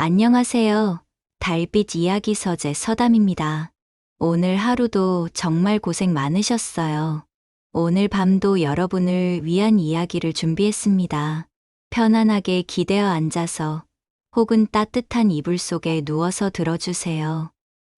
안녕하세요. 달빛 이야기 서재 서담입니다. 오늘 하루도 정말 고생 많으셨어요. 오늘 밤도 여러분을 위한 이야기를 준비했습니다. 편안하게 기대어 앉아서 혹은 따뜻한 이불 속에 누워서 들어주세요.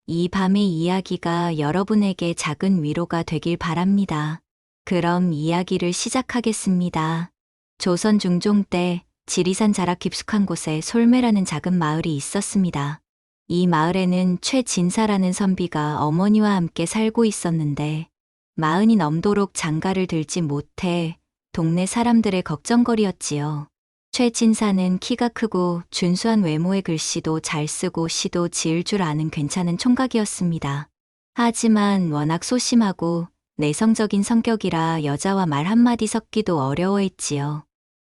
이 밤의 이야기가 여러분에게 작은 위로가 되길 바랍니다. 그럼 이야기를 시작하겠습니다. 조선 중종 때 지리산 자락 깊숙한 곳에 솔매라는 작은 마을이 있었습니다. 이 마을에는 최진사라는 선비가 어머니와 함께 살고 있었는데 마흔이 넘도록 장가를 들지 못해 동네 사람들의 걱정거리였지요. 최진사는 키가 크고 준수한 외모의 글씨도 잘 쓰고 시도 지을 줄 아는 괜찮은 총각이었습니다. 하지만 워낙 소심하고 내성적인 성격이라 여자와 말 한마디 섞기도 어려워했지요.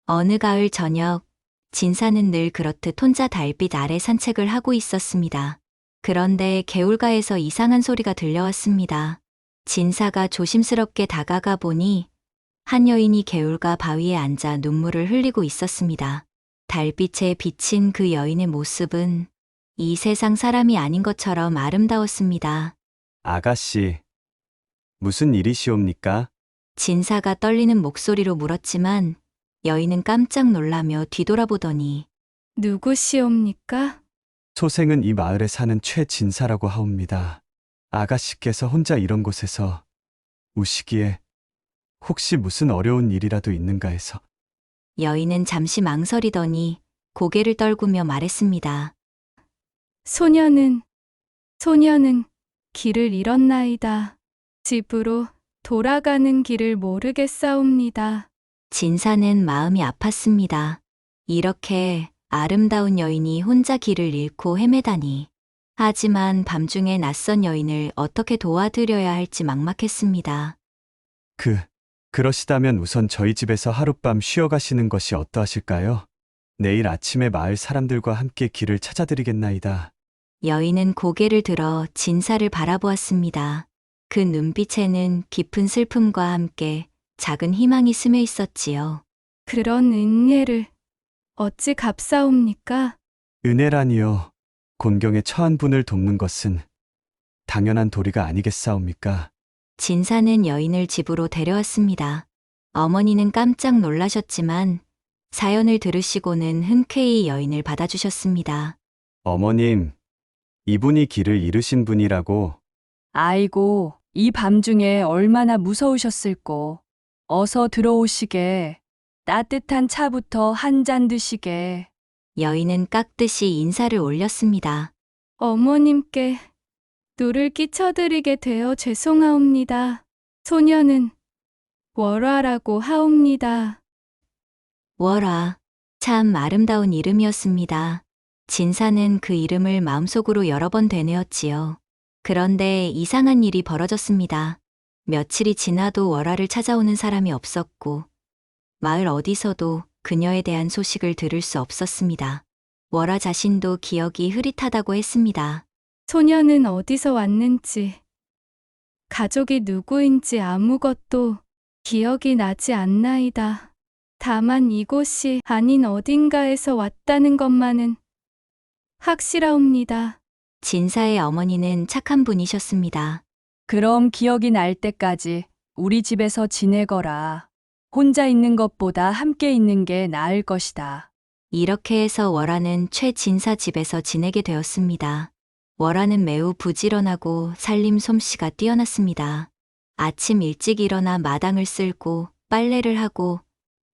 어느 가을 저녁, 진사는 늘 그렇듯 혼자 달빛 아래 산책을 하고 있었습니다. 그런데 개울가에서 이상한 소리가 들려왔습니다. 진사가 조심스럽게 다가가 보니 한 여인이 개울가 바위에 앉아 눈물을 흘리고 있었습니다. 달빛에 비친 그 여인의 모습은 이 세상 사람이 아닌 것처럼 아름다웠습니다. 아가씨, 무슨 일이시옵니까? 진사가 떨리는 목소리로 물었지만 여인은 깜짝 놀라며 뒤돌아보더니 누구시옵니까? 소생은 이 마을에 사는 최진사라고 하옵니다. 아가씨께서 혼자 이런 곳에서 우시기에 혹시 무슨 어려운 일이라도 있는가 해서. 여인은 잠시 망설이더니 고개를 떨구며 말했습니다. 소녀는 길을 잃었나이다. 집으로 돌아가는 길을 모르겠사옵니다. 진사는 마음이 아팠습니다. 이렇게 아름다운 여인이 혼자 길을 잃고 헤매다니. 하지만 밤중에 낯선 여인을 어떻게 도와드려야 할지 막막했습니다. 그러시다면 우선 저희 집에서 하룻밤 쉬어 가시는 것이 어떠하실까요? 내일 아침에 마을 사람들과 함께 길을 찾아드리겠나이다. 여인은 고개를 들어 진사를 바라보았습니다. 그 눈빛에는 깊은 슬픔과 함께 작은 희망이 스며 있었지요. 그런 은혜를 어찌 갚사옵니까? 은혜라니요. 곤경에 처한 분을 돕는 것은 당연한 도리가 아니겠사옵니까? 진사는 여인을 집으로 데려왔습니다. 어머니는 깜짝 놀라셨지만 사연을 들으시고는 흔쾌히 여인을 받아주셨습니다. 어머님, 이분이 길을 잃으신 분이라고. 아이고, 이 밤중에 얼마나 무서우셨을꼬. 어서 들어오시게. 따뜻한 차부터 한 잔 드시게. 여인은 깍듯이 인사를 올렸습니다. 어머님께 누를 끼쳐드리게 되어 죄송하옵니다. 소녀는 월화라고 하옵니다. 월화, 참 아름다운 이름이었습니다. 진사는 그 이름을 마음속으로 여러 번 되뇌었지요. 그런데 이상한 일이 벌어졌습니다. 며칠이 지나도 월화를 찾아오는 사람이 없었고 마을 어디서도 그녀에 대한 소식을 들을 수 없었습니다. 월화 자신도 기억이 흐릿하다고 했습니다. 소녀는 어디서 왔는지, 가족이 누구인지 아무것도 기억이 나지 않나이다. 다만 이곳이 아닌 어딘가에서 왔다는 것만은 확실하옵니다. 진사의 어머니는 착한 분이셨습니다. 그럼 기억이 날 때까지 우리 집에서 지내거라. 혼자 있는 것보다 함께 있는 게 나을 것이다. 이렇게 해서 월화는 최진사 집에서 지내게 되었습니다. 월화는 매우 부지런하고 살림 솜씨가 뛰어났습니다. 아침 일찍 일어나 마당을 쓸고 빨래를 하고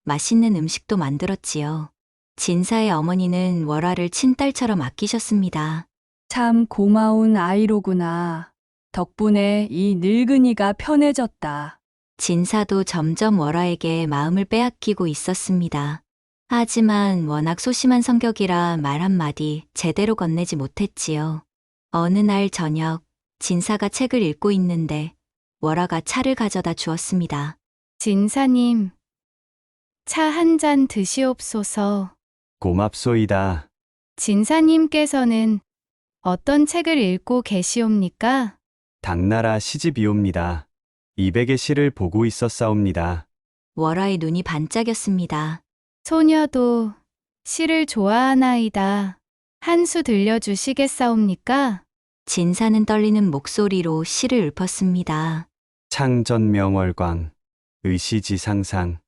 맛있는 음식도 만들었지요. 진사의 어머니는 월화를 친딸처럼 아끼셨습니다. 참 고마운 아이로구나. 덕분에 이 늙은이가 편해졌다. 진사도 점점 월화에게 마음을 빼앗기고 있었습니다. 하지만 워낙 소심한 성격이라 말 한마디 제대로 건네지 못했지요. 어느 날 저녁, 진사가 책을 읽고 있는데 월화가 차를 가져다 주었습니다. 진사님, 차 한 잔 드시옵소서. 고맙소이다. 진사님께서는 어떤 책을 읽고 계시옵니까? 당나라 시집이옵니다. 200의 시를 보고 있었사옵니다. 월화의 눈이 반짝였습니다. 소녀도 시를 좋아하나이다. 한 수 들려주시겠사옵니까? 진사는 떨리는 목소리로 시를 읊었습니다. 창전명월광, 의시지상상,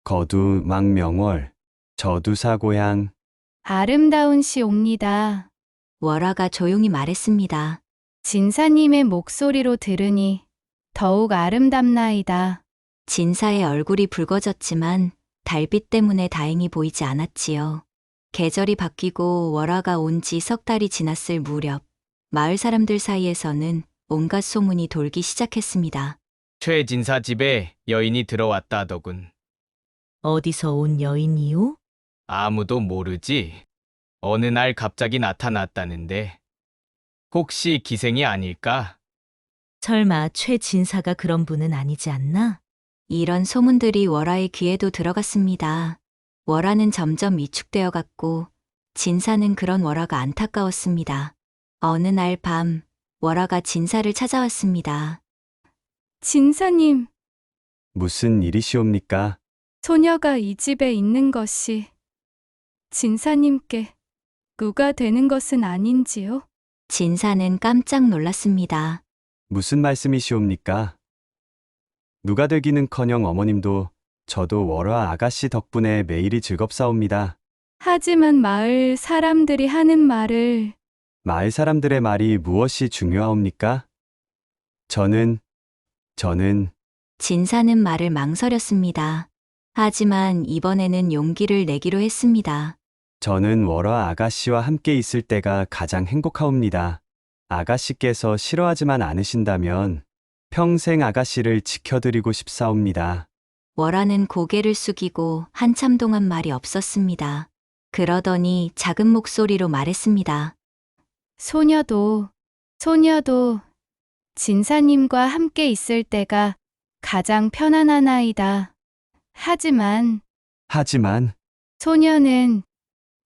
거두망명월, 저두사고향. 아름다운 시옵니다. 월화가 조용히 말했습니다. 진사님의 목소리로 들으니 더욱 아름답나이다. 진사의 얼굴이 붉어졌지만 달빛 때문에 다행히 보이지 않았지요. 계절이 바뀌고 월화가 온 지 석 달이 지났을 무렵, 마을 사람들 사이에서는 온갖 소문이 돌기 시작했습니다. 최 진사 집에 여인이 들어왔다더군. 어디서 온 여인이요? 아무도 모르지. 어느 날 갑자기 나타났다는데. 혹시 기생이 아닐까? 설마 최진사가 그런 분은 아니지 않나? 이런 소문들이 월화의 귀에도 들어갔습니다. 월화는 점점 위축되어 갔고 진사는 그런 월화가 안타까웠습니다. 어느 날 밤 월화가 진사를 찾아왔습니다. 진사님, 무슨 일이시옵니까? 소녀가 이 집에 있는 것이 진사님께 누가 되는 것은 아닌지요? 진사는 깜짝 놀랐습니다. 무슨 말씀이시옵니까? 누가 되기는커녕 어머님도 저도 월화 아가씨 덕분에 매일이 즐겁사옵니다. 하지만 마을 사람들이 하는 말을 마을 사람들의 말이 무엇이 중요하옵니까? 저는 진사는 말을 망설였습니다. 하지만 이번에는 용기를 내기로 했습니다. 저는 월화 아가씨와 함께 있을 때가 가장 행복하옵니다. 아가씨께서 싫어하지만 않으신다면 평생 아가씨를 지켜드리고 싶사옵니다. 월화는 고개를 숙이고 한참 동안 말이 없었습니다. 그러더니 작은 목소리로 말했습니다. 소녀도 진사님과 함께 있을 때가 가장 편안하나이다. 하지만 소녀는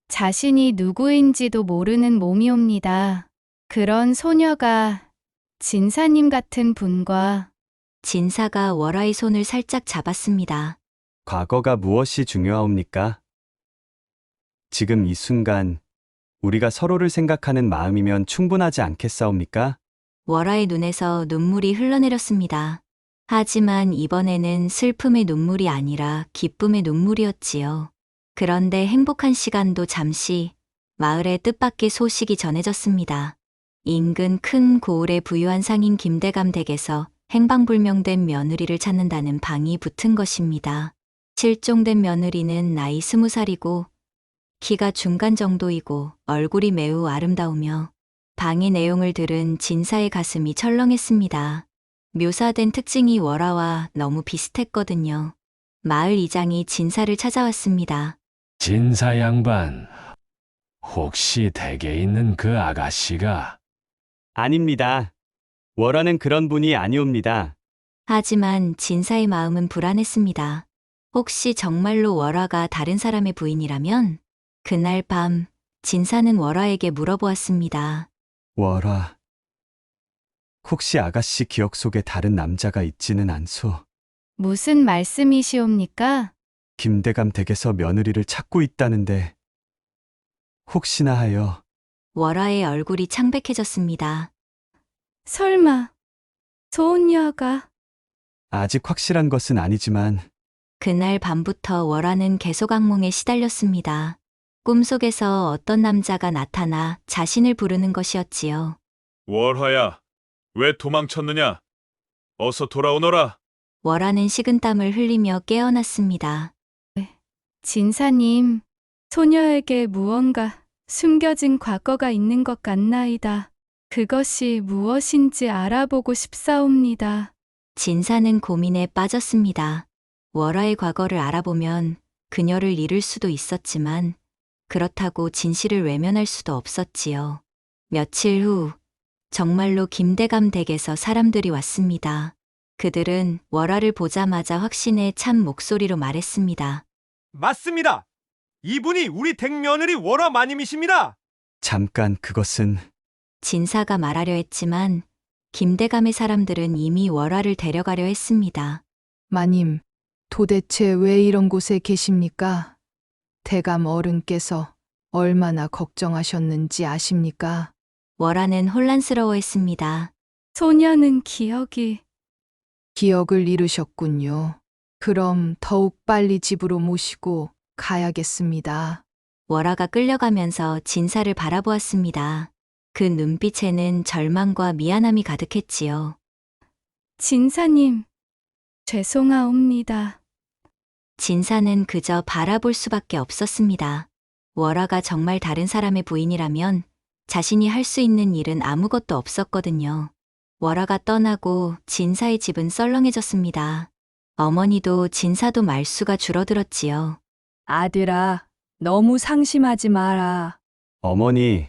자신이 누구인지도 모르는 몸이옵니다. 그런 소녀가 진사님 같은 분과 진사가 월화의 손을 살짝 잡았습니다. 과거가 무엇이 중요하옵니까? 지금 이 순간 우리가 서로를 생각하는 마음이면 충분하지 않겠사옵니까? 월화의 눈에서 눈물이 흘러내렸습니다. 하지만 이번에는 슬픔의 눈물이 아니라 기쁨의 눈물이었지요. 그런데 행복한 시간도 잠시 마을의 뜻밖의 소식이 전해졌습니다. 인근 큰 고을의 부유한 상인 김대감 댁에서 행방불명된 며느리를 찾는다는 방이 붙은 것입니다. 실종된 며느리는 나이 20살이고 키가 중간 정도이고 얼굴이 매우 아름다우며 방의 내용을 들은 진사의 가슴이 철렁했습니다. 묘사된 특징이 월화와 너무 비슷했거든요. 마을 이장이 진사를 찾아왔습니다. 진사 양반, 혹시 댁에 있는 그 아가씨가 아닙니다. 월화는 그런 분이 아니옵니다. 하지만 진사의 마음은 불안했습니다. 혹시 정말로 월화가 다른 사람의 부인이라면? 그날 밤 진사는 월화에게 물어보았습니다. 월화, 혹시 아가씨 기억 속에 다른 남자가 있지는 않소? 무슨 말씀이시옵니까? 김대감 댁에서 며느리를 찾고 있다는데 혹시나 하여. 월화의 얼굴이 창백해졌습니다. 설마 소녀가 아직 확실한 것은 아니지만 그날 밤부터 월화는 계속 악몽에 시달렸습니다. 꿈속에서 어떤 남자가 나타나 자신을 부르는 것이었지요. 월화야, 왜 도망쳤느냐? 어서 돌아오너라. 월화는 식은땀을 흘리며 깨어났습니다. 진사님, 소녀에게 무언가 숨겨진 과거가 있는 것 같나이다. 그것이 무엇인지 알아보고 싶사옵니다. 진사는 고민에 빠졌습니다. 월화의 과거를 알아보면 그녀를 잃을 수도 있었지만 그렇다고 진실을 외면할 수도 없었지요. 며칠 후 정말로 김대감 댁에서 사람들이 왔습니다. 그들은 월화를 보자마자 확신에 찬 목소리로 말했습니다. 맞습니다. 이분이 우리 댁 며느리 월화 마님이십니다. 잠깐 그것은 진사가 말하려 했지만 김대감의 사람들은 이미 월화를 데려가려 했습니다. 마님, 도대체 왜 이런 곳에 계십니까? 대감 어른께서 얼마나 걱정하셨는지 아십니까? 월화는 혼란스러워했습니다. 소녀는 기억을 잃으셨군요. 그럼 더욱 빨리 집으로 모시고 가야겠습니다. 월화가 끌려가면서 진사를 바라보았습니다. 그 눈빛에는 절망과 미안함이 가득했지요. 진사님, 죄송하옵니다. 진사는 그저 바라볼 수밖에 없었습니다. 월화가 정말 다른 사람의 부인이라면 자신이 할 수 있는 일은 아무것도 없었거든요. 월화가 떠나고 진사의 집은 썰렁해졌습니다. 어머니도 진사도 말수가 줄어들었지요. 아들아, 너무 상심하지 마라. 어머니,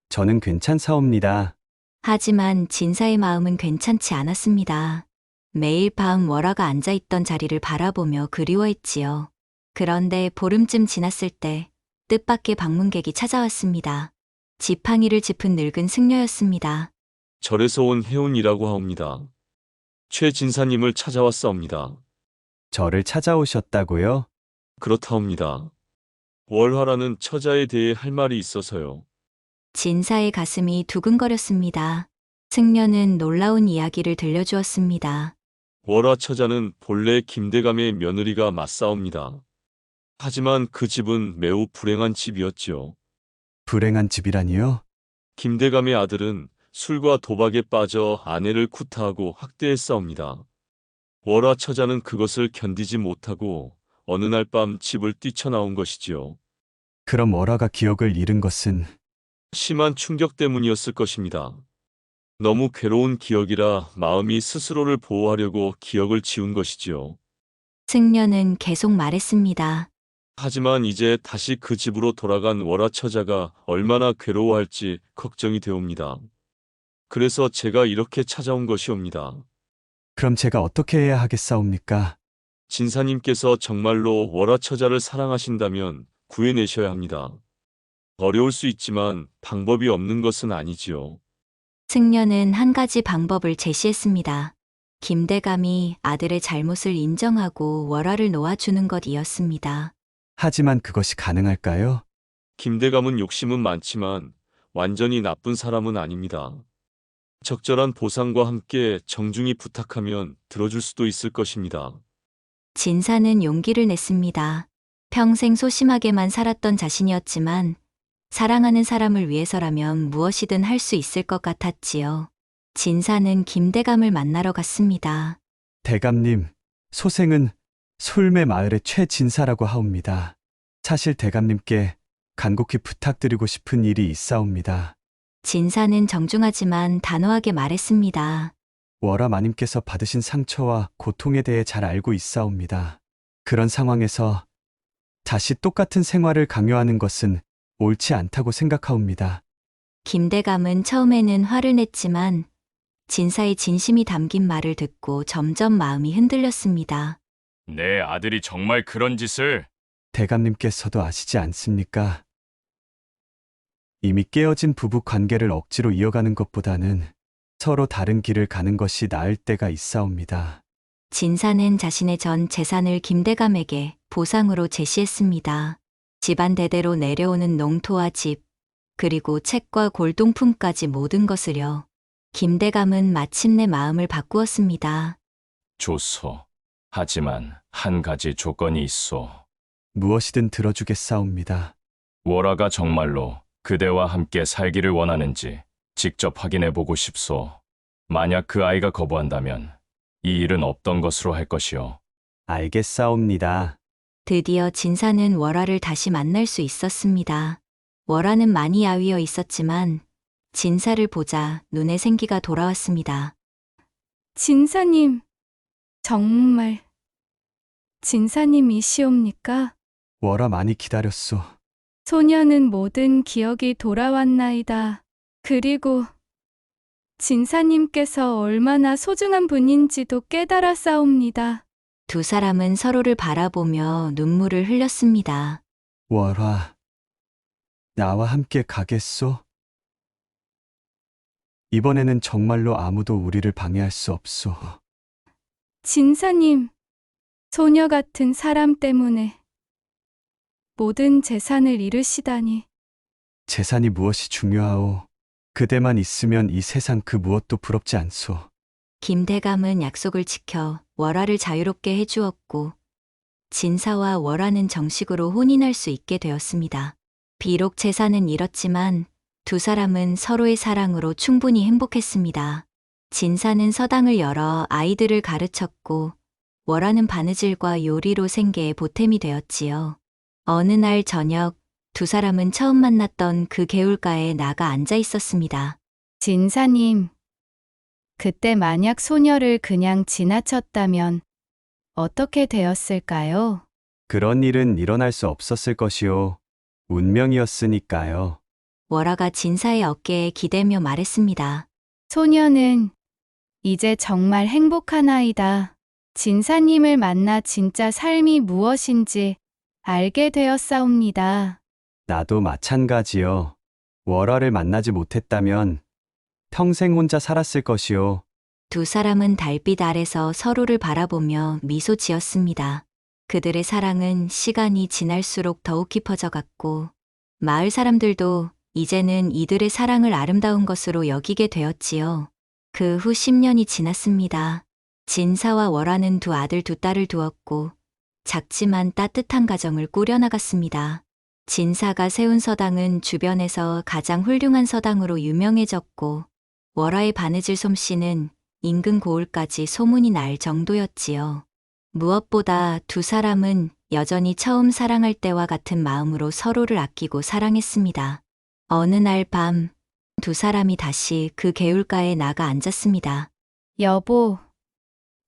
저는 괜찮사옵니다. 하지만 진사의 마음은 괜찮지 않았습니다. 매일 밤 월화가 앉아있던 자리를 바라보며 그리워했지요. 그런데 보름쯤 지났을 때 뜻밖의 방문객이 찾아왔습니다. 지팡이를 짚은 늙은 승려였습니다. 절에서 온 해운이라고 하옵니다. 최 진사님을 찾아왔사옵니다. 저를 찾아오셨다고요? 그렇다옵니다. 월화라는 처자에 대해 할 말이 있어서요. 진사의 가슴이 두근거렸습니다. 승려는 놀라운 이야기를 들려주었습니다. 월화 처자는 본래 김대감의 며느리가 맞사옵니다. 하지만 그 집은 매우 불행한 집이었지요. 불행한 집이라니요? 김대감의 아들은 술과 도박에 빠져 아내를 구타하고 학대했사옵니다. 월화 처자는 그것을 견디지 못하고 어느 날 밤 집을 뛰쳐나온 것이지요. 그럼 월화가 기억을 잃은 것은 심한 충격 때문이었을 것입니다. 너무 괴로운 기억이라 마음이 스스로를 보호하려고 기억을 지운 것이지요. 승려는 계속 말했습니다. 하지만 이제 다시 그 집으로 돌아간 월화 처자가 얼마나 괴로워할지 걱정이 되옵니다. 그래서 제가 이렇게 찾아온 것이옵니다. 그럼 제가 어떻게 해야 하겠사옵니까? 진사님께서 정말로 월화 처자를 사랑하신다면 구해내셔야 합니다. 어려울 수 있지만 방법이 없는 것은 아니지요. 승려는 한 가지 방법을 제시했습니다. 김대감이 아들의 잘못을 인정하고 월화를 놓아주는 것이었습니다. 하지만 그것이 가능할까요? 김대감은 욕심은 많지만 완전히 나쁜 사람은 아닙니다. 적절한 보상과 함께 정중히 부탁하면 들어줄 수도 있을 것입니다. 진사는 용기를 냈습니다. 평생 소심하게만 살았던 자신이었지만 사랑하는 사람을 위해서라면 무엇이든 할 수 있을 것 같았지요. 진사는 김대감을 만나러 갔습니다. 대감님, 소생은 솔매 마을의 최진사라고 하옵니다. 사실 대감님께 간곡히 부탁드리고 싶은 일이 있사옵니다. 진사는 정중하지만 단호하게 말했습니다. 월화 마님께서 받으신 상처와 고통에 대해 잘 알고 있사옵니다. 그런 상황에서 다시 똑같은 생활을 강요하는 것은 옳지 않다고 생각하옵니다. 김대감은 처음에는 화를 냈지만 진사의 진심이 담긴 말을 듣고 점점 마음이 흔들렸습니다. 내 아들이 정말 그런 짓을? 대감님께서도 아시지 않습니까? 이미 깨어진 부부 관계를 억지로 이어가는 것보다는 서로 다른 길을 가는 것이 나을 때가 있사옵니다. 진사는 자신의 전 재산을 김대감에게 보상으로 제시했습니다. 집안 대대로 내려오는 농토와 집, 그리고 책과 골동품까지 모든 것을요. 김대감은 마침내 마음을 바꾸었습니다. 좋소. 하지만 한 가지 조건이 있소. 무엇이든 들어주겠사옵니다. 월화가 정말로 그대와 함께 살기를 원하는지 직접 확인해보고 싶소. 만약 그 아이가 거부한다면 이 일은 없던 것으로 할 것이오. 알겠사옵니다. 드디어 진사는 월화를 다시 만날 수 있었습니다. 월화는 많이 야위어 있었지만 진사를 보자 눈에 생기가 돌아왔습니다. 진사님, 정말 진사님이시옵니까? 월화 많이 기다렸소. 소녀는 모든 기억이 돌아왔나이다. 그리고 진사님께서 얼마나 소중한 분인지도 깨달아 싸웁니다. 두 사람은 서로를 바라보며 눈물을 흘렸습니다. 월화, 나와 함께 가겠소? 이번에는 정말로 아무도 우리를 방해할 수 없소. 진사님, 소녀 같은 사람 때문에 모든 재산을 잃으시다니. 재산이 무엇이 중요하오. 그대만 있으면 이 세상 그 무엇도 부럽지 않소. 김대감은 약속을 지켜 월화를 자유롭게 해주었고 진사와 월화는 정식으로 혼인할 수 있게 되었습니다. 비록 재산은 잃었지만 두 사람은 서로의 사랑으로 충분히 행복했습니다. 진사는 서당을 열어 아이들을 가르쳤고 월화는 바느질과 요리로 생계의 보탬이 되었지요. 어느 날 저녁 두 사람은 처음 만났던 그 개울가에 나가 앉아 있었습니다. 진사님, 그때 만약 소녀를 그냥 지나쳤다면 어떻게 되었을까요? 그런 일은 일어날 수 없었을 것이오. 운명이었으니까요. 월화가 진사의 어깨에 기대며 말했습니다. 소녀는 이제 정말 행복한 아이다. 진사님을 만나 진짜 삶이 무엇인지 알게 되었사옵니다. 나도 마찬가지요. 월화를 만나지 못했다면 평생 혼자 살았을 것이오. 두 사람은 달빛 아래서 서로를 바라보며 미소 지었습니다. 그들의 사랑은 시간이 지날수록 더욱 깊어져 갔고 마을 사람들도 이제는 이들의 사랑을 아름다운 것으로 여기게 되었지요. 그 후 10년이 지났습니다. 진사와 월화는 두 아들 두 딸을 두었고 작지만 따뜻한 가정을 꾸려나갔습니다. 진사가 세운 서당은 주변에서 가장 훌륭한 서당으로 유명해졌고 월화의 바느질 솜씨는 인근 고을까지 소문이 날 정도였지요. 무엇보다 두 사람은 여전히 처음 사랑할 때와 같은 마음으로 서로를 아끼고 사랑했습니다. 어느 날 밤 두 사람이 다시 그 개울가에 나가 앉았습니다. 여보,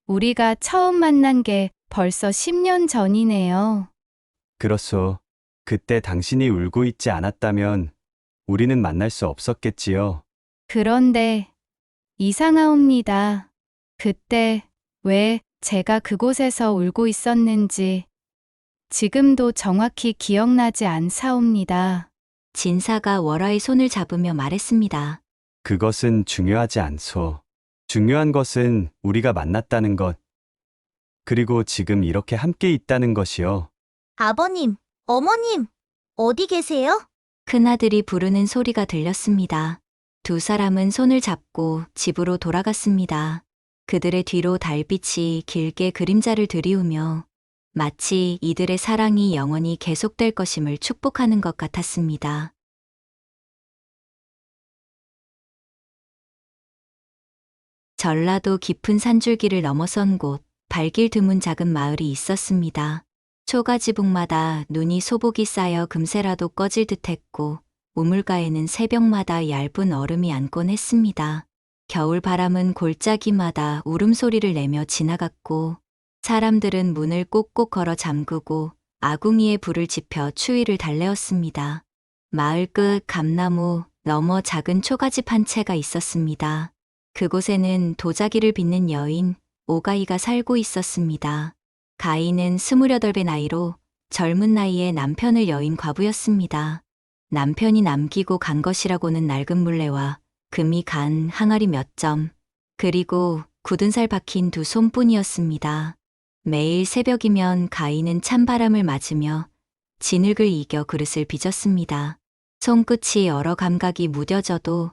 우리가 처음 만난 게 벌써 10년 전이네요. 그렇소. 그때 당신이 울고 있지 않았다면 우리는 만날 수 없었겠지요. 그런데 이상하옵니다. 그때 왜 제가 그곳에서 울고 있었는지 지금도 정확히 기억나지 않사옵니다. 진사가 월화의 손을 잡으며 말했습니다. 그것은 중요하지 않소. 중요한 것은 우리가 만났다는 것. 그리고 지금 이렇게 함께 있다는 것이요. 아버님, 어머님, 어디 계세요? 큰아들이 부르는 소리가 들렸습니다. 두 사람은 손을 잡고 집으로 돌아갔습니다. 그들의 뒤로 달빛이 길게 그림자를 들이우며 마치 이들의 사랑이 영원히 계속될 것임을 축복하는 것 같았습니다. 전라도 깊은 산줄기를 넘어선 곳, 발길 드문 작은 마을이 있었습니다. 초가지붕마다 눈이 소복이 쌓여 금세라도 꺼질 듯했고 우물가에는 새벽마다 얇은 얼음이 앉곤 했습니다. 겨울 바람은 골짜기마다 울음소리를 내며 지나갔고 사람들은 문을 꼭꼭 걸어 잠그고 아궁이에 불을 지펴 추위를 달래었습니다. 마을 끝 감나무 너머 작은 초가집 한 채가 있었습니다. 그곳에는 도자기를 빚는 여인 오가이가 살고 있었습니다. 가인은 28의 나이로 젊은 나이에 남편을 여인 과부였습니다. 남편이 남기고 간 것이라고는 낡은 물레와 금이 간 항아리 몇 점, 그리고 굳은 살 박힌 두 손뿐이었습니다. 매일 새벽이면 가인은 찬바람을 맞으며 진흙을 이겨 그릇을 빚었습니다. 손끝이 여러 감각이 무뎌져도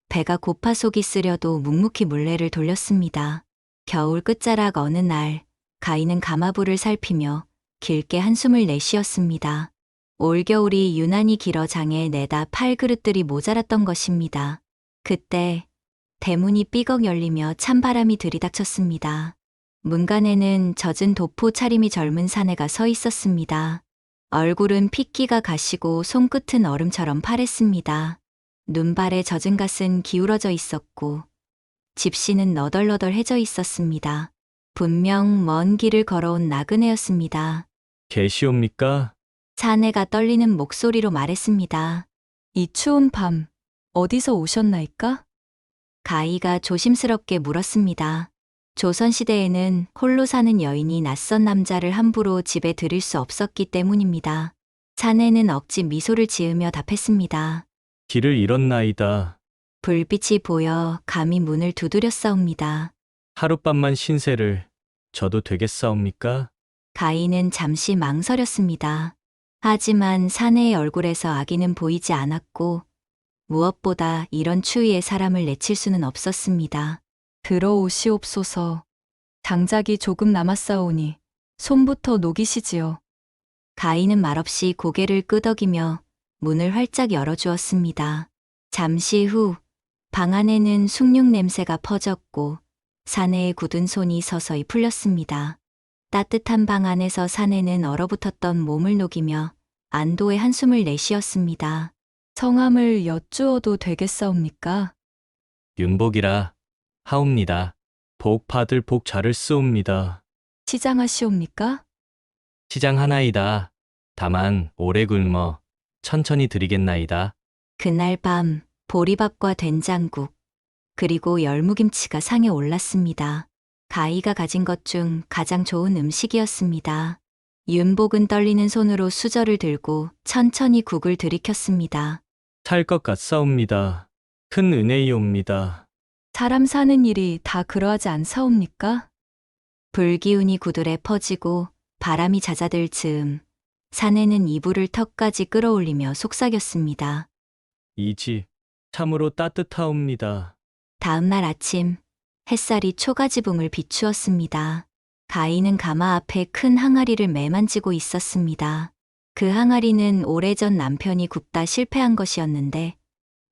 배가 고파 속이 쓰려도 묵묵히 물레를 돌렸습니다. 겨울 끝자락 어느 날 가인은 가마불을 살피며 길게 한숨을 내쉬었습니다. 올겨울이 유난히 길어 장에 내다 팔 그릇들이 모자랐던 것입니다. 그때 대문이 삐걱 열리며 찬바람이 들이닥쳤습니다. 문간에는 젖은 도포 차림이 젊은 사내가 서 있었습니다. 얼굴은 핏기가 가시고 손끝은 얼음처럼 파랬습니다. 눈발에 젖은 갓은 기울어져 있었고 집시는 너덜너덜해져 있었습니다. 분명 먼 길을 걸어온 나그네였습니다. 계시옵니까? 사내가 떨리는 목소리로 말했습니다. 이 추운 밤 어디서 오셨나이까? 가희가 조심스럽게 물었습니다. 조선시대에는 홀로 사는 여인이 낯선 남자를 함부로 집에 들일 수 없었기 때문입니다. 사내는 억지 미소를 지으며 답했습니다. 길을 잃었나이다. 불빛이 보여 감히 문을 두드렸사옵니다. 하룻밤만 신세를 져도 되겠사옵니까? 가인은 잠시 망설였습니다. 하지만 사내의 얼굴에서 아기는 보이지 않았고 무엇보다 이런 추위에 사람을 내칠 수는 없었습니다. 들어오시옵소서. 장작이 조금 남았사오니 손부터 녹이시지요. 가인은 말없이 고개를 끄덕이며 문을 활짝 열어주었습니다. 잠시 후 방 안에는 숭늉 냄새가 퍼졌고 사내의 굳은 손이 서서히 풀렸습니다. 따뜻한 방 안에서 사내는 얼어붙었던 몸을 녹이며 안도의 한숨을 내쉬었습니다. 성함을 여쭈어도 되겠사옵니까? 윤복이라 하옵니다. 복 받을 복 잘을 쓰옵니다. 시장하시옵니까? 시장 하나이다. 다만 오래 굶어 천천히 드리겠나이다. 그날 밤 보리밥과 된장국 그리고 열무김치가 상에 올랐습니다. 가희가 가진 것 중 가장 좋은 음식이었습니다. 윤복은 떨리는 손으로 수저를 들고 천천히 국을 들이켰습니다. 살 것 같사옵니다. 큰 은혜이옵니다. 사람 사는 일이 다 그러하지 않사옵니까? 불기운이 구들에 퍼지고 바람이 잦아들 즈음 사내는 이불을 턱까지 끌어올리며 속삭였습니다. 이 집 참으로 따뜻하옵니다. 다음 날 아침 햇살이 초가지붕을 비추었습니다. 가희는 가마 앞에 큰 항아리를 매만지고 있었습니다. 그 항아리는 오래전 남편이 굽다 실패한 것이었는데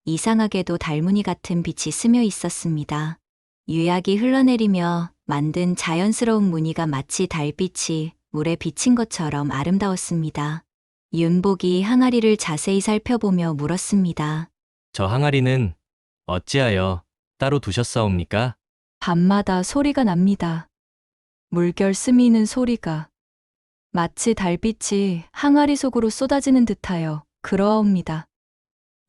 이상하게도 달무늬 같은 빛이 스며 있었습니다. 유약이 흘러내리며 만든 자연스러운 무늬가 마치 달빛이 물에 비친 것처럼 아름다웠습니다. 윤복이 항아리를 자세히 살펴보며 물었습니다. 저 항아리는 어찌하여 따로 두셨사옵니까? 밤마다 소리가 납니다. 물결 스미는 소리가 마치 달빛이 항아리 속으로 쏟아지는 듯하여 그러하옵니다.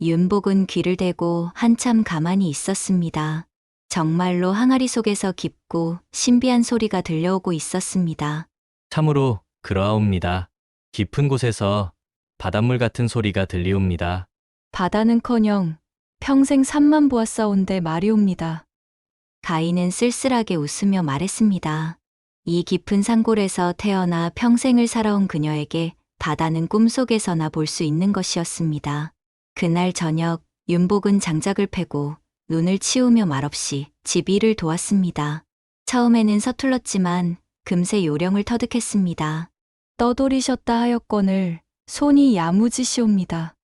윤복은 귀를 대고 한참 가만히 있었습니다. 정말로 항아리 속에서 깊고 신비한 소리가 들려오고 있었습니다. 참으로 그러하옵니다. 깊은 곳에서 바닷물 같은 소리가 들리옵니다. 바다는커녕 평생 산만 보았사온데 말이옵니다. 가희는 쓸쓸하게 웃으며 말했습니다. 이 깊은 산골에서 태어나 평생을 살아온 그녀에게 바다는 꿈속에서나 볼 수 있는 것이었습니다. 그날 저녁 윤복은 장작을 패고 눈을 치우며 말없이 집 일을 도왔습니다. 처음에는 서툴렀지만 금세 요령을 터득했습니다. 떠돌이셨다 하였거늘 손이 야무지시옵니다.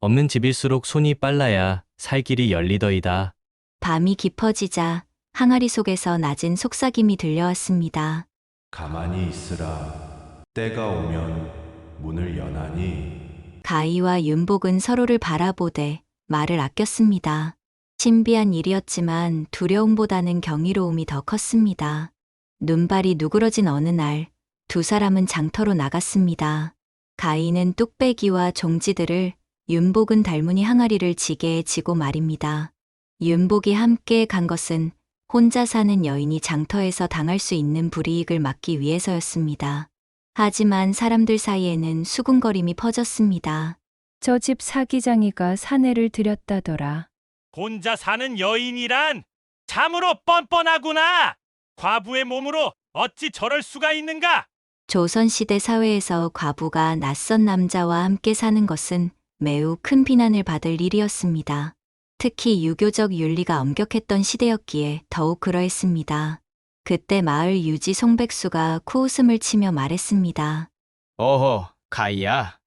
없는 집일수록 손이 빨라야 살 길이 열리더이다. 밤이 깊어지자 항아리 속에서 낮은 속삭임이 들려왔습니다. 가만히 있으라. 때가 오면 문을 여나니. 가희와 윤복은 서로를 바라보되 말을 아꼈습니다. 신비한 일이었지만 두려움보다는 경이로움이 더 컸습니다. 눈발이 누그러진 어느 날 두 사람은 장터로 나갔습니다. 가희는 뚝배기와 종지들을 윤복은 달무늬 항아리를 지게에 지고 말입니다. 윤복이 함께 간 것은 혼자 사는 여인이 장터에서 당할 수 있는 불이익을 막기 위해서였습니다. 하지만 사람들 사이에는 수군거림이 퍼졌습니다. 저 집 사기장이가 사내를 들였다더라. 혼자 사는 여인이란 참으로 뻔뻔하구나. 과부의 몸으로 어찌 저럴 수가 있는가? 조선시대 사회에서 과부가 낯선 남자와 함께 사는 것은 매우 큰 비난을 받을 일이었습니다. 특히 유교적 윤리가 엄격했던 시대였기에 더욱 그러했습니다. 그때 마을 유지 송백수가 코웃음을 치며 말했습니다. 어허, 가희야.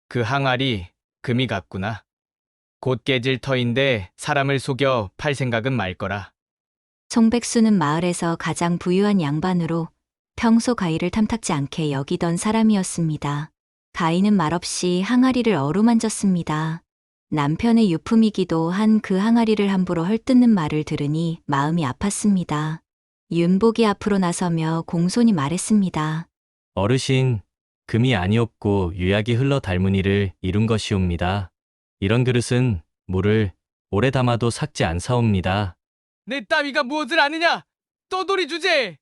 그 항아리 금이 같구나. 곧 깨질 터인데 사람을 속여 팔 생각은 말 거라. 송백수는 마을에서 가장 부유한 양반으로 평소 가희를 탐탁지 않게 여기던 사람이었습니다. 가희는 말없이 항아리를 어루만졌습니다. 남편의 유품이기도 한 그 항아리를 함부로 헐뜯는 말을 들으니 마음이 아팠습니다. 윤복이 앞으로 나서며 공손히 말했습니다. 어르신, 금이 아니옵고 유약이 흘러 달무늬를 이룬 것이옵니다. 이런 그릇은 물을 오래 담아도 삭지 않사옵니다. 내 따위가 무엇을 아느냐? 떠돌이 주제!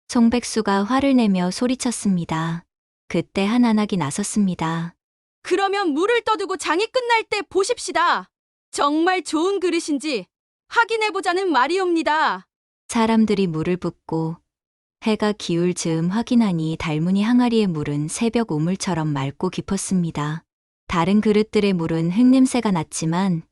송백수가 화를 내며 소리쳤습니다. 그때 한 안악이 나섰습니다. 그러면 물을 떠두고 장이 끝날 때 보십시다. 정말 좋은 그릇인지 확인해보자는 말이옵니다. 사람들이 물을 붓고 해가 기울 즈음 확인하니 달무늬 항아리의 물은 새벽 우물처럼 맑고 깊었습니다. 다른 그릇들의 물은 흙냄새가 났지만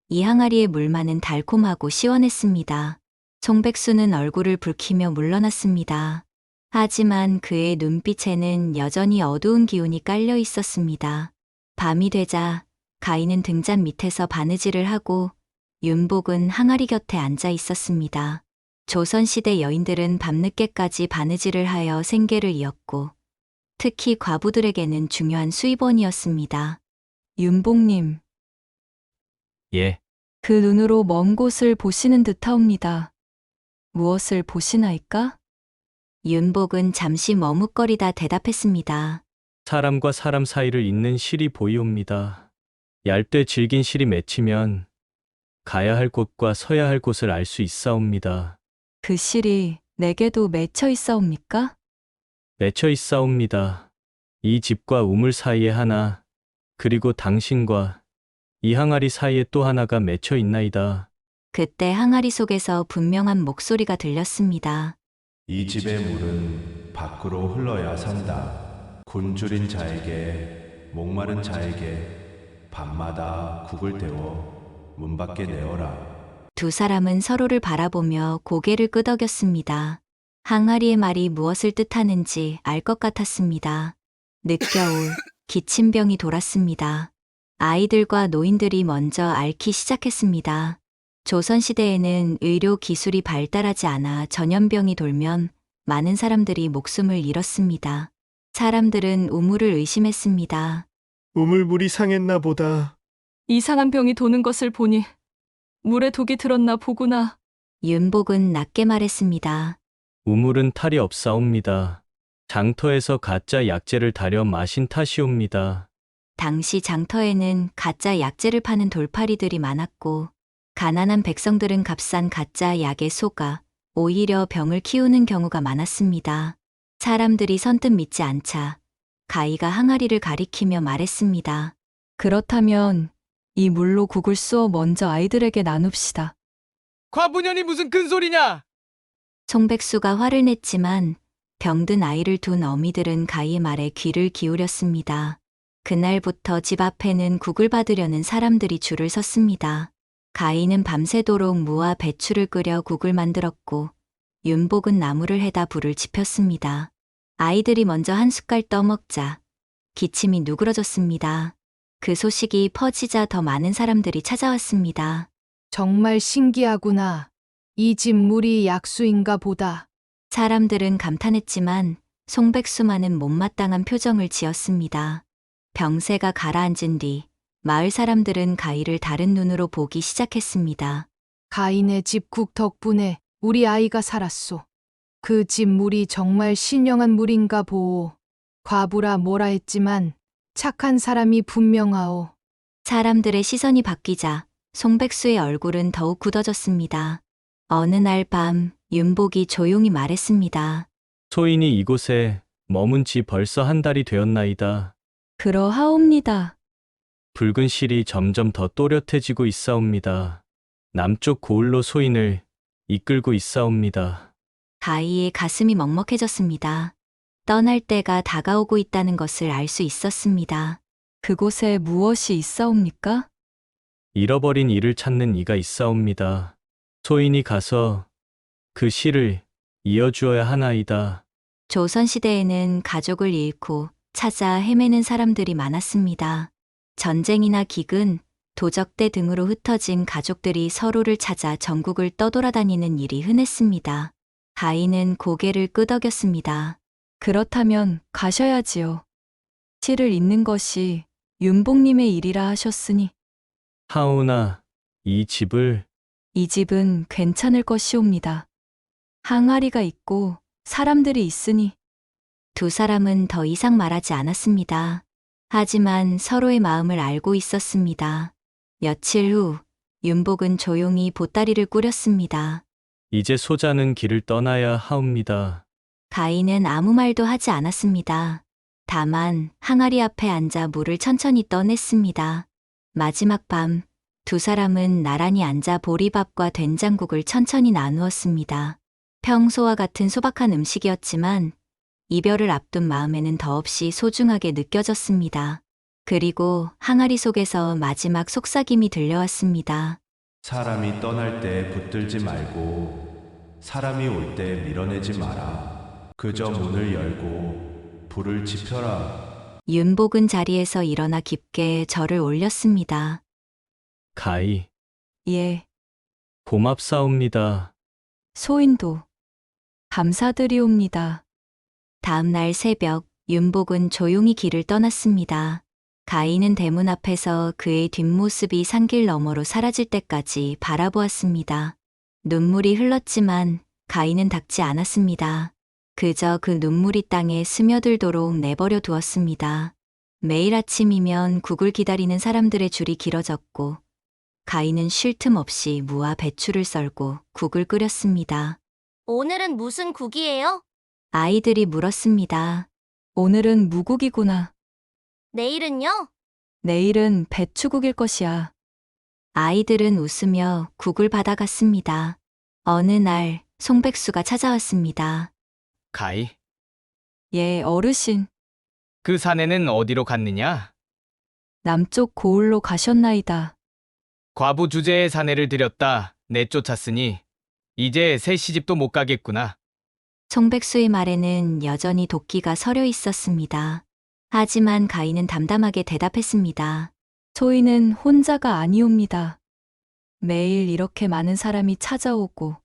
이 항아리의 물만은 달콤하고 시원했습니다. 송백수는 얼굴을 붉히며 물러났습니다. 하지만 그의 눈빛에는 여전히 어두운 기운이 깔려 있었습니다. 밤이 되자 가인은 등잔 밑에서 바느질을 하고 윤복은 항아리 곁에 앉아 있었습니다. 조선시대 여인들은 밤늦게까지 바느질을 하여 생계를 이었고 특히 과부들에게는 중요한 수입원이었습니다. 윤복님, 예, 그 눈으로 먼 곳을 보시는 듯하옵니다. 무엇을 보시나이까? 윤복은 잠시 머뭇거리다 대답했습니다. 사람과 사람 사이를 잇는 실이 보이옵니다. 얇되 질긴 실이 맺히면 가야 할 곳과 서야 할 곳을 알 수 있사옵니다. 그 실이 내게도 맺혀 있사옵니까? 맺혀 있사옵니다. 이 집과 우물 사이에 하나, 그리고 당신과 이 항아리 사이에 또 하나가 맺혀 있나이다. 그때 항아리 속에서 분명한 목소리가 들렸습니다. 이 집의 물은 밖으로 흘러야 산다. 굶주린 자에게, 목마른 자에게 밤마다 국을 데워 문 밖에 내어라. 두 사람은 서로를 바라보며 고개를 끄덕였습니다. 항아리의 말이 무엇을 뜻하는지 알 것 같았습니다. 늦겨울 기침병이 돌았습니다. 아이들과 노인들이 먼저 앓기 시작했습니다. 조선시대에는 의료 기술이 발달하지 않아 전염병이 돌면 많은 사람들이 목숨을 잃었습니다. 사람들은 우물을 의심했습니다. 우물물이 상했나 보다. 이상한 병이 도는 것을 보니 물에 독이 들었나 보구나. 윤복은 낮게 말했습니다. 우물은 탈이 없사옵니다. 장터에서 가짜 약재를 다려 마신 탓이옵니다. 당시 장터에는 가짜 약재를 파는 돌팔이들이 많았고 가난한 백성들은 값싼 가짜 약에 속아 오히려 병을 키우는 경우가 많았습니다. 사람들이 선뜻 믿지 않자 가희가 항아리를 가리키며 말했습니다. 그렇다면 이 물로 국을 쏘어 먼저 아이들에게 나눕시다. 과부년이 무슨 큰 소리냐? 송백수가 화를 냈지만 병든 아이를 둔 어미들은 가희의 말에 귀를 기울였습니다. 그날부터 집 앞에는 국을 받으려는 사람들이 줄을 섰습니다. 가희는 밤새도록 무와 배추를 끓여 국을 만들었고 윤복은 나무를 해다 불을 지폈습니다. 아이들이 먼저 한 숟갈 떠먹자 기침이 누그러졌습니다. 그 소식이 퍼지자 더 많은 사람들이 찾아왔습니다. 정말 신기하구나. 이 집 물이 약수인가 보다. 사람들은 감탄했지만 송백수만은 못마땅한 표정을 지었습니다. 병세가 가라앉은 뒤 마을 사람들은 가희를 다른 눈으로 보기 시작했습니다. 가인의 집 국 덕분에 우리 아이가 살았소. 그 집 물이 정말 신령한 물인가 보오. 과부라 뭐라 했지만 착한 사람이 분명하오. 사람들의 시선이 바뀌자 송백수의 얼굴은 더욱 굳어졌습니다. 어느 날 밤 윤복이 조용히 말했습니다. 소인이 이곳에 머문 지 벌써 한 달이 되었나이다. 그러하옵니다. 붉은 실이 점점 더 또렷해지고 있사옵니다. 남쪽 고을로 소인을 이끌고 있사옵니다. 가희의 가슴이 먹먹해졌습니다. 떠날 때가 다가오고 있다는 것을 알 수 있었습니다. 그곳에 무엇이 있사옵니까? 잃어버린 이를 찾는 이가 있사옵니다. 소인이 가서 그 실을 이어주어야 하나이다. 조선시대에는 가족을 잃고 찾아 헤매는 사람들이 많았습니다. 전쟁이나 기근, 도적대 등으로 흩어진 가족들이 서로를 찾아 전국을 떠돌아다니는 일이 흔했습니다. 가희는 고개를 끄덕였습니다. 그렇다면 가셔야지요. 실을 잇는 것이 윤복님의 일이라 하셨으니 하오나 이 집을 이 집은 괜찮을 것이옵니다. 항아리가 있고 사람들이 있으니 두 사람은 더 이상 말하지 않았습니다. 하지만 서로의 마음을 알고 있었습니다. 며칠 후 윤복은 조용히 보따리를 꾸렸습니다. 이제 소자는 길을 떠나야 하옵니다. 가희는 아무 말도 하지 않았습니다. 다만 항아리 앞에 앉아 물을 천천히 떠냈습니다. 마지막 밤 두 사람은 나란히 앉아 보리밥과 된장국을 천천히 나누었습니다. 평소와 같은 소박한 음식이었지만 이별을 앞둔 마음에는 더없이 소중하게 느껴졌습니다. 그리고 항아리 속에서 마지막 속삭임이 들려왔습니다. 사람이 떠날 때 붙들지 말고 사람이 올 때 밀어내지 마라. 그저 문을 열고 불을 지펴라. 윤복은 자리에서 일어나 깊게 절을 올렸습니다. 가희, 예, 고맙사옵니다. 소인도 감사드리옵니다. 다음 날 새벽, 윤복은 조용히 길을 떠났습니다. 가인은 대문 앞에서 그의 뒷모습이 산길 너머로 사라질 때까지 바라보았습니다. 눈물이 흘렀지만 가인은 닦지 않았습니다. 그저 그 눈물이 땅에 스며들도록 내버려 두었습니다. 매일 아침이면 국을 기다리는 사람들의 줄이 길어졌고 가인은 쉴 틈 없이 무와 배추를 썰고 국을 끓였습니다. 오늘은 무슨 국이에요? 아이들이 물었습니다. 오늘은 무국이구나. 내일은요? 내일은 배추국일 것이야. 아이들은 웃으며 국을 받아갔습니다. 어느 날 송백수가 찾아왔습니다. 가희, 예, 어르신. 그 사내는 어디로 갔느냐? 남쪽 고을로 가셨나이다. 과부 주제의 사내를 들였다 내쫓았으니 이제 새 시집도 못 가겠구나. 송백수의 말에는 여전히 도끼가 서려 있었습니다. 하지만 가인은 담담하게 대답했습니다. 소인은 혼자가 아니옵니다. 매일 이렇게 많은 사람이 찾아오고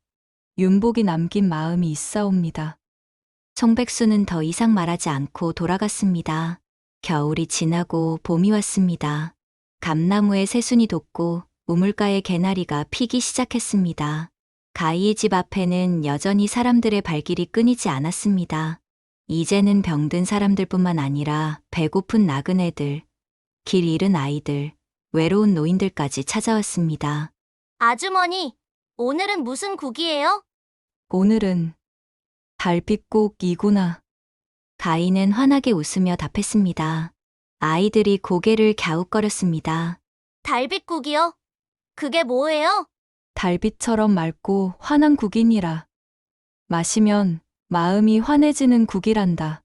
윤복이 남긴 마음이 있사옵니다. 송백수는 더 이상 말하지 않고 돌아갔습니다. 겨울이 지나고 봄이 왔습니다. 감나무에 새순이 돋고 우물가에 개나리가 피기 시작했습니다. 가희의 집 앞에는 여전히 사람들의 발길이 끊이지 않았습니다. 이제는 병든 사람들뿐만 아니라 배고픈 나그네들, 길 잃은 아이들, 외로운 노인들까지 찾아왔습니다. 아주머니, 오늘은 무슨 국이에요? 오늘은 달빛국이구나. 가인은 환하게 웃으며 답했습니다. 아이들이 고개를 갸웃거렸습니다. 달빛국이요? 그게 뭐예요? 달빛처럼 맑고 환한 국이니라. 마시면 마음이 환해지는 국이란다.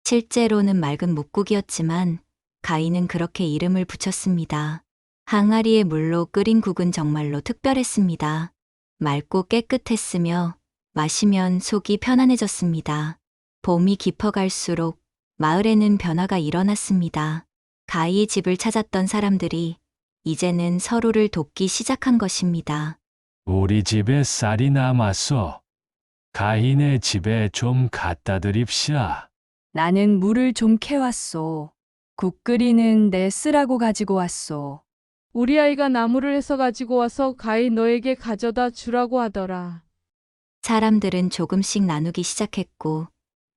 실제로는 맑은 묵국이었지만 가인은 그렇게 이름을 붙였습니다. 항아리의 물로 끓인 국은 정말로 특별했습니다. 맑고 깨끗했으며 마시면 속이 편안해졌습니다. 봄이 깊어갈수록 마을에는 변화가 일어났습니다. 가희의 집을 찾았던 사람들이 이제는 서로를 돕기 시작한 것입니다. 우리 집에 쌀이 남았어. 가인의 집에 좀 갖다 드립시다. 나는 물을 좀 캐왔소. 국 끓이는 데 쓰라고 가지고 왔소. 우리 아이가 나무를 해서 가지고 와서 가히 너에게 가져다 주라고 하더라. 사람들은 조금씩 나누기 시작했고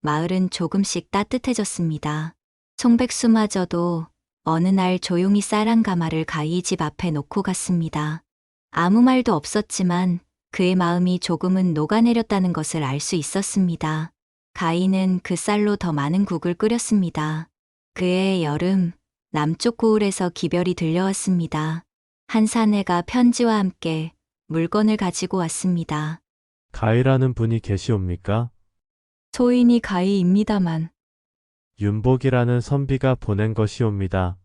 마을은 조금씩 따뜻해졌습니다. 송백수마저도 어느 날 조용히 쌀 한 가마를 가희 집 앞에 놓고 갔습니다. 아무 말도 없었지만 그의 마음이 조금은 녹아내렸다는 것을 알 수 있었습니다. 가희는 그 쌀로 더 많은 국을 끓였습니다. 그해 여름, 남쪽 고을에서 기별이 들려왔습니다. 한 사내가 편지와 함께 물건을 가지고 왔습니다. 가희라는 분이 계시옵니까? 소인이 가희입니다만 윤복이라는 선비가 보낸 것이옵니다.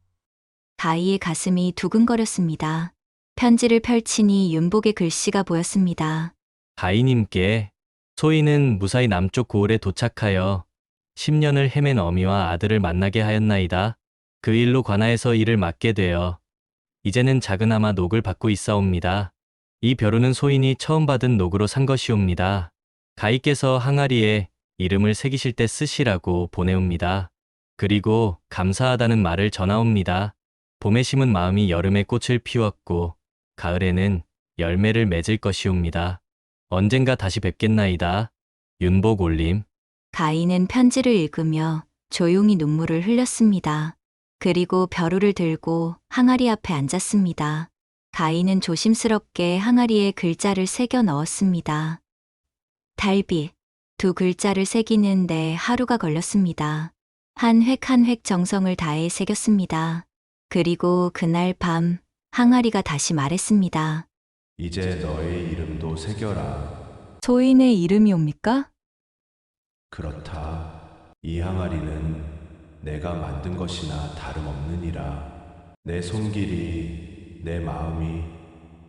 가희의 가슴이 두근거렸습니다. 편지를 펼치니 윤복의 글씨가 보였습니다. 가희님께 소인은 무사히 남쪽 고을에 도착하여 10년을 헤맨 어미와 아들을 만나게 하였나이다. 그 일로 관하에서 일을 맡게 되어 이제는 작은아마 녹을 받고 있사옵니다. 이 벼루는 소인이 처음 받은 녹으로 산 것이옵니다. 가희께서 항아리에 이름을 새기실 때 쓰시라고 보내옵니다. 그리고 감사하다는 말을 전하옵니다. 봄에 심은 마음이 여름에 꽃을 피웠고 가을에는 열매를 맺을 것이옵니다. 언젠가 다시 뵙겠나이다. 윤복 올림. 가희는 편지를 읽으며 조용히 눈물을 흘렸습니다. 그리고 벼루를 들고 항아리 앞에 앉았습니다. 가희는 조심스럽게 항아리에 글자를 새겨 넣었습니다. 달빛. 두 글자를 새기는데 하루가 걸렸습니다. 한 획 한 획 정성을 다해 새겼습니다. 그리고 그날 밤 항아리가 다시 말했습니다. 이제 너의 이름도 새겨라. 소인의 이름이 옵니까? 그렇다. 이 항아리는 내가 만든 것이나 다름없느니라. 내 손길이, 내 마음이,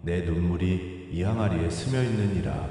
내 눈물이 이 항아리에 스며 있느니라.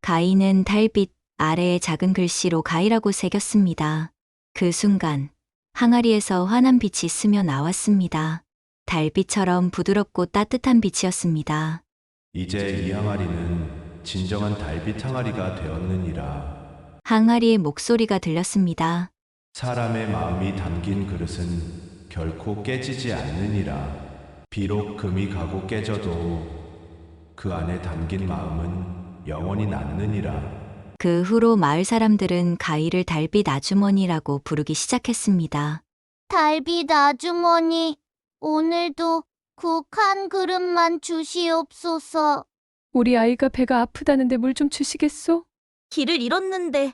가인은 달빛 아래에 작은 글씨로 가이라고 새겼습니다. 그 순간 항아리에서 환한 빛이 스며 나왔습니다. 달빛처럼 부드럽고 따뜻한 빛이었습니다. 이제 이 항아리는 진정한 달빛 항아리가 되었느니라. 항아리의 목소리가 들렸습니다. 사람의 마음이 담긴 그릇은 결코 깨지지 않느니라. 비록 금이 가고 깨져도 그 안에 담긴 마음은 영원히 남느니라. 그 후로 마을 사람들은 가이를 달빛 아주머니라고 부르기 시작했습니다. 달빛 아주머니, 오늘도 국 한 그릇만 주시옵소서. 우리 아이가 배가 아프다는데 물 좀 주시겠소? 길을 잃었는데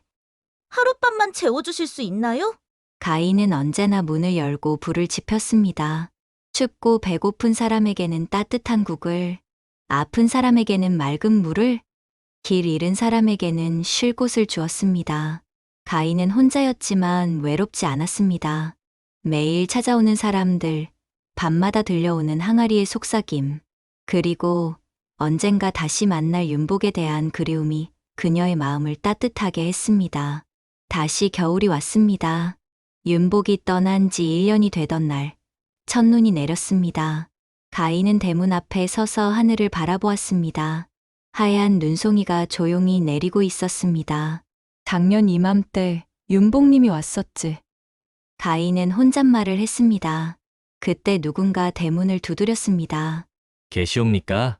하룻밤만 재워주실 수 있나요? 가인은 언제나 문을 열고 불을 지폈습니다. 춥고 배고픈 사람에게는 따뜻한 국을, 아픈 사람에게는 맑은 물을, 길 잃은 사람에게는 쉴 곳을 주었습니다. 가인은 혼자였지만 외롭지 않았습니다. 매일 찾아오는 사람들, 밤마다 들려오는 항아리의 속삭임, 그리고 언젠가 다시 만날 윤복에 대한 그리움이 그녀의 마음을 따뜻하게 했습니다. 다시 겨울이 왔습니다. 윤복이 떠난 지 1년이 되던 날, 첫눈이 내렸습니다. 가인은 대문 앞에 서서 하늘을 바라보았습니다. 하얀 눈송이가 조용히 내리고 있었습니다. 작년 이맘때 윤복님이 왔었지. 가인은 혼잣말을 했습니다. 그때 누군가 대문을 두드렸습니다. 계시옵니까?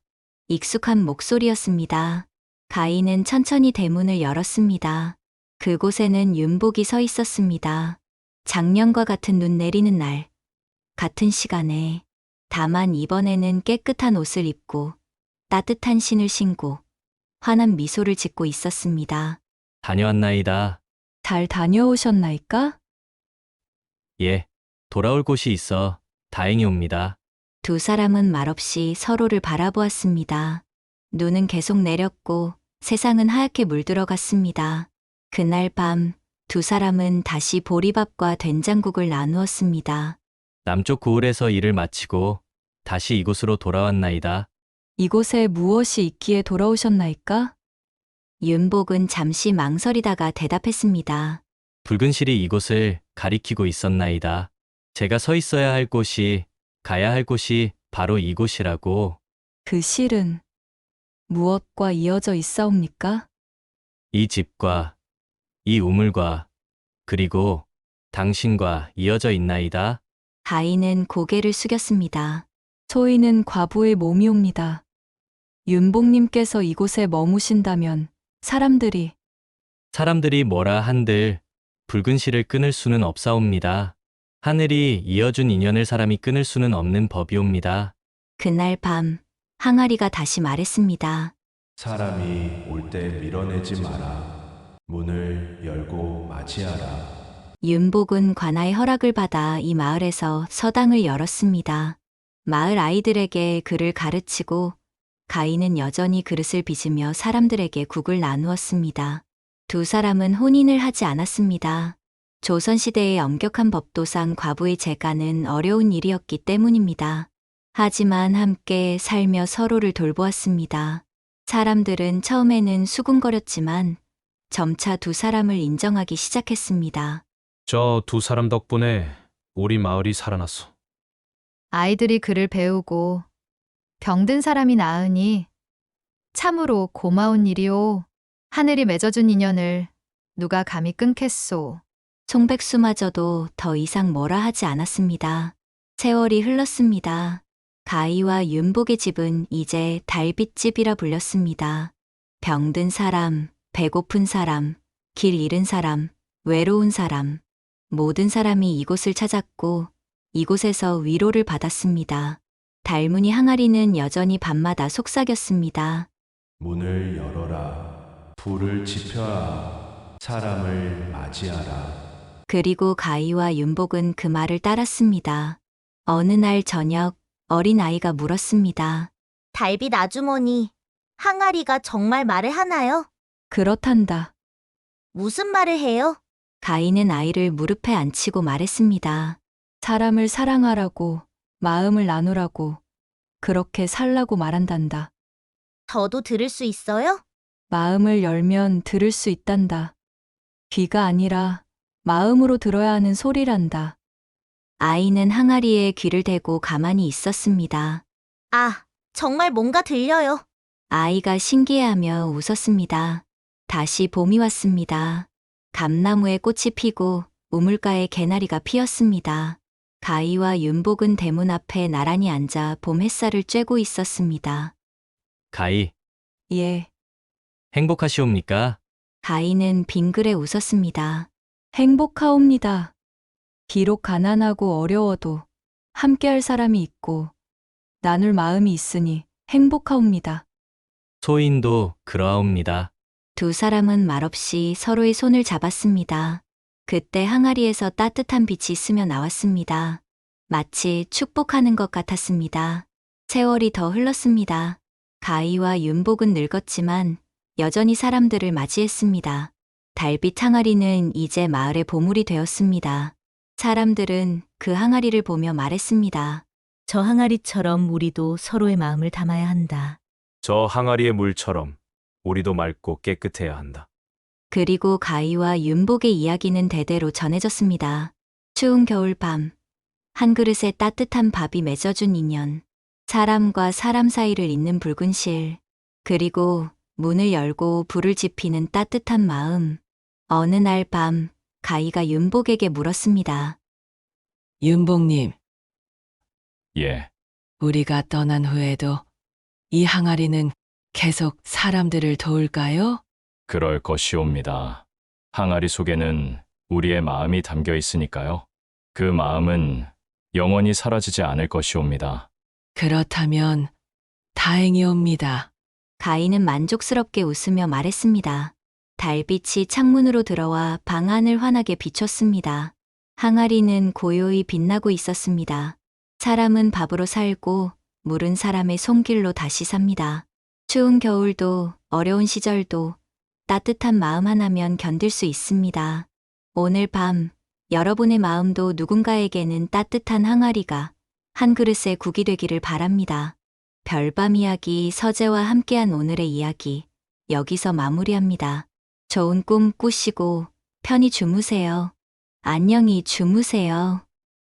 익숙한 목소리였습니다. 가인은 천천히 대문을 열었습니다. 그곳에는 윤복이 서 있었습니다. 작년과 같은 눈 내리는 날, 같은 시간에, 다만 이번에는 깨끗한 옷을 입고 따뜻한 신을 신고 환한 미소를 짓고 있었습니다. 다녀왔나이다. 잘 다녀오셨나이까? 예, 돌아올 곳이 있어 다행이옵니다. 두 사람은 말없이 서로를 바라보았습니다. 눈은 계속 내렸고 세상은 하얗게 물들어갔습니다. 그날 밤 두 사람은 다시 보리밥과 된장국을 나누었습니다. 남쪽 고을에서 일을 마치고 다시 이곳으로 돌아왔나이다. 이곳에 무엇이 있기에 돌아오셨나이까? 윤복은 잠시 망설이다가 대답했습니다. 붉은 실이 이곳을 가리키고 있었나이다. 제가 서 있어야 할 곳이, 가야 할 곳이 바로 이곳이라고. 그 실은 무엇과 이어져 있사옵니까? 이 집과, 이 우물과, 그리고 당신과 이어져 있나이다. 가인은 고개를 숙였습니다. 소인은 과부의 몸이옵니다. 윤복님께서 이곳에 머무신다면 사람들이 뭐라 한들 붉은 실을 끊을 수는 없사옵니다. 하늘이 이어준 인연을 사람이 끊을 수는 없는 법이옵니다. 그날 밤 항아리가 다시 말했습니다. 사람이 올 때 밀어내지 마라. 문을 열고 맞이하라. 윤복은 관아의 허락을 받아 이 마을에서 서당을 열었습니다. 마을 아이들에게 글을 가르치고 가인은 여전히 그릇을 빚으며 사람들에게 국을 나누었습니다. 두 사람은 혼인을 하지 않았습니다. 조선시대의 엄격한 법도상 과부의 재가는 어려운 일이었기 때문입니다. 하지만 함께 살며 서로를 돌보았습니다. 사람들은 처음에는 수군거렸지만 점차 두 사람을 인정하기 시작했습니다. 저 두 사람 덕분에 우리 마을이 살아났어. 아이들이 글을 배우고 병든 사람이 나으니 참으로 고마운 일이오. 하늘이 맺어준 인연을 누가 감히 끊겠소. 송백수마저도 더 이상 뭐라 하지 않았습니다. 세월이 흘렀습니다. 가희와 윤복의 집은 이제 달빛집이라 불렸습니다. 병든 사람, 배고픈 사람, 길 잃은 사람, 외로운 사람, 모든 사람이 이곳을 찾았고 이곳에서 위로를 받았습니다. 달무늬 항아리는 여전히 밤마다 속삭였습니다. 문을 열어라. 불을 지펴라. 사람을 맞이하라. 그리고 가희와 윤복은 그 말을 따랐습니다. 어느 날 저녁 어린 아이가 물었습니다. 달빛 아주머니, 항아리가 정말 말을 하나요? 그렇단다. 무슨 말을 해요? 가인은 아이를 무릎에 앉히고 말했습니다. 사람을 사랑하라고, 마음을 나누라고, 그렇게 살라고 말한단다. 저도 들을 수 있어요? 마음을 열면 들을 수 있단다. 귀가 아니라 마음으로 들어야 하는 소리란다. 아이는 항아리에 귀를 대고 가만히 있었습니다. 아, 정말 뭔가 들려요. 아이가 신기해하며 웃었습니다. 다시 봄이 왔습니다. 감나무에 꽃이 피고 우물가에 개나리가 피었습니다. 가희와 윤복은 대문 앞에 나란히 앉아 봄 햇살을 쬐고 있었습니다. 가희, 예, 행복하시옵니까? 가희는 빙그레 웃었습니다. 행복하옵니다. 비록 가난하고 어려워도 함께할 사람이 있고 나눌 마음이 있으니 행복하옵니다. 소인도 그러하옵니다. 두 사람은 말없이 서로의 손을 잡았습니다. 그때 항아리에서 따뜻한 빛이 스며 나왔습니다. 마치 축복하는 것 같았습니다. 세월이 더 흘렀습니다. 가희와 윤복은 늙었지만 여전히 사람들을 맞이했습니다. 달빛 항아리는 이제 마을의 보물이 되었습니다. 사람들은 그 항아리를 보며 말했습니다. 저 항아리처럼 우리도 서로의 마음을 담아야 한다. 저 항아리의 물처럼 우리도 맑고 깨끗해야 한다. 그리고 가희와 윤복의 이야기는 대대로 전해졌습니다. 추운 겨울밤, 한 그릇에 따뜻한 밥이 맺어준 인연, 사람과 사람 사이를 잇는 붉은 실, 그리고 문을 열고 불을 지피는 따뜻한 마음. 어느 날 밤, 가희가 윤복에게 물었습니다. 윤복님, 예, 우리가 떠난 후에도 이 항아리는 계속 사람들을 도울까요? 그럴 것이옵니다. 항아리 속에는 우리의 마음이 담겨 있으니까요. 그 마음은 영원히 사라지지 않을 것이옵니다. 그렇다면 다행이옵니다. 가희는 만족스럽게 웃으며 말했습니다. 달빛이 창문으로 들어와 방 안을 환하게 비췄습니다. 항아리는 고요히 빛나고 있었습니다. 사람은 밥으로 살고 물은 사람의 손길로 다시 삽니다. 추운 겨울도 어려운 시절도 따뜻한 마음 하나면 견딜 수 있습니다. 오늘 밤 여러분의 마음도 누군가에게는 따뜻한 항아리가 한 그릇의 국이 되기를 바랍니다. 별밤 이야기 서재와 함께한 오늘의 이야기 여기서 마무리합니다. 좋은 꿈 꾸시고 편히 주무세요. 안녕히 주무세요.